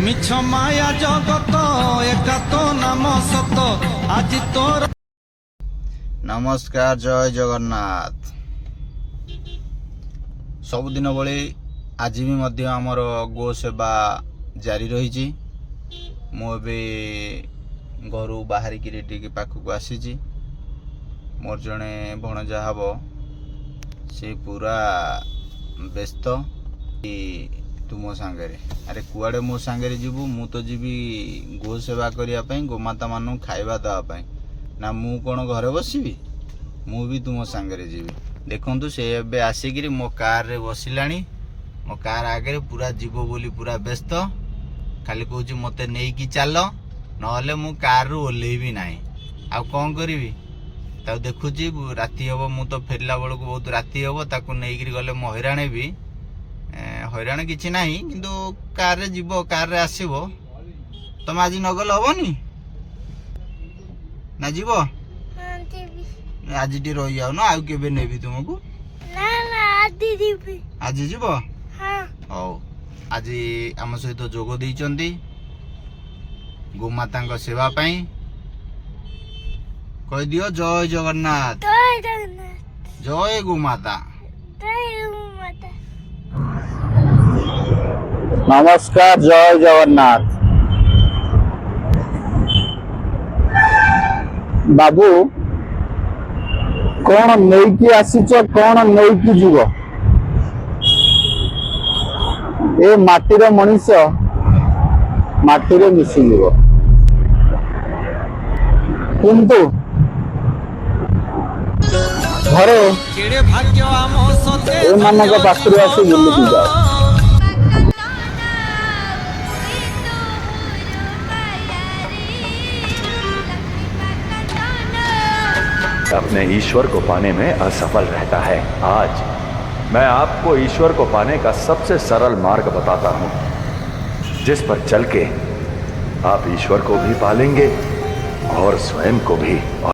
মিছ মায়া জগত একা তো নাম সত আজি তোর। নমস্কার, জয় জগন্নাথ। ସବୁଦିନ ଭଳି ଆଜି ବି ମଧ୍ୟ ଆମର ଗୋ ସେବା ଜାରି ରହିଛି। ମୁଁ ଏବେ ଘରୁ ବାହାରିକିରି ଟିକେ ପାଖକୁ ଆସିଛି। ମୋର ଜଣେ ଭଣଜା ହେବ, ସେ ପୁରା ବ୍ୟସ୍ତ। ତୁ ମୋ ସାଙ୍ଗରେ, ଆରେ କୁଆଡ଼େ ମୋ ସାଙ୍ଗରେ ଯିବୁ? ମୁଁ ତ ଯିବି ଗୋ ସେବା କରିବା ପାଇଁ, ଗୋମାତା ମାନଙ୍କୁ ଖାଇବା ଦେବା ପାଇଁ। ନା ମୁଁ କ'ଣ ଘରେ ବସିବି? ମୁଁ ବି ତୁମ ସାଙ୍ଗରେ ଯିବି। ଦେଖନ୍ତୁ, ସେ ଏବେ ଆସିକିରି ମୋ କାରରେ ବସିଲାଣି। ମୋ କାର୍ ଆଗରେ ପୁରା ଯିବ ବୋଲି ପୁରା ବ୍ୟସ୍ତ। ଖାଲି କହୁଛି ମୋତେ ନେଇକି ଚାଲ, ନହେଲେ ମୁଁ କାର୍ରୁ ଓହ୍ଲେଇବି ନାହିଁ। ଆଉ କ'ଣ କରିବି? ତାକୁ ଦେଖୁଛି ରାତି ହେବ, ମୁଁ ତ ଫେରିଲା ବେଳକୁ ବହୁତ ରାତି ହେବ। ତାକୁ ନେଇକିରି ଗଲେ ମୁଁ ହଇରାଣ ହେବି। ହଇରାଣ କିଛି ନାହିଁ, କିନ୍ତୁ କାର୍ରେ ଯିବ, କାର୍ରେ ଆସିବ। ତମେ ଆଜି ନଗଲେ ହବନି ନା? ଯିବ? ଆଜି ଟିକେ ରହିଯାଉନ, ଆଉ କେବେ ନେବି ତୁମକୁ? ଆଜି ଯିବ? ହଉ। ଆଜି ଆମ ସହିତ ଯୋଗ ଦେଇଛନ୍ତି ଗୋମାତାଙ୍କ ସେବା ପାଇଁ। କହିଦିଅ ଜୟ ଜଗନ୍ନାଥ, ଜୟ ଗୋମାତା। ନମସ୍କାର, ଜୟ ଜଗନ୍ନାଥ। ବାବୁ, କଣ ନେଇକି ଆସିଛ? କଣ ନେଇକି ଯିବ? ଏ ମାଟିର ମଣିଷ ମାଟିରେ ମିଶିଯିବ, କିନ୍ତୁ ଘରେ ଏମାନଙ୍କ ପାଖରେ ଆସି ବୁଲିକି ଯାଅ। अपने ईश्वर को पाने में असफल रहता है। आज मैं आपको ईश्वर को पाने का सबसे सरल मार्ग बताता हूं, जिस पर चल के आप ईश्वर को भी पालेंगे और स्वयं को भी।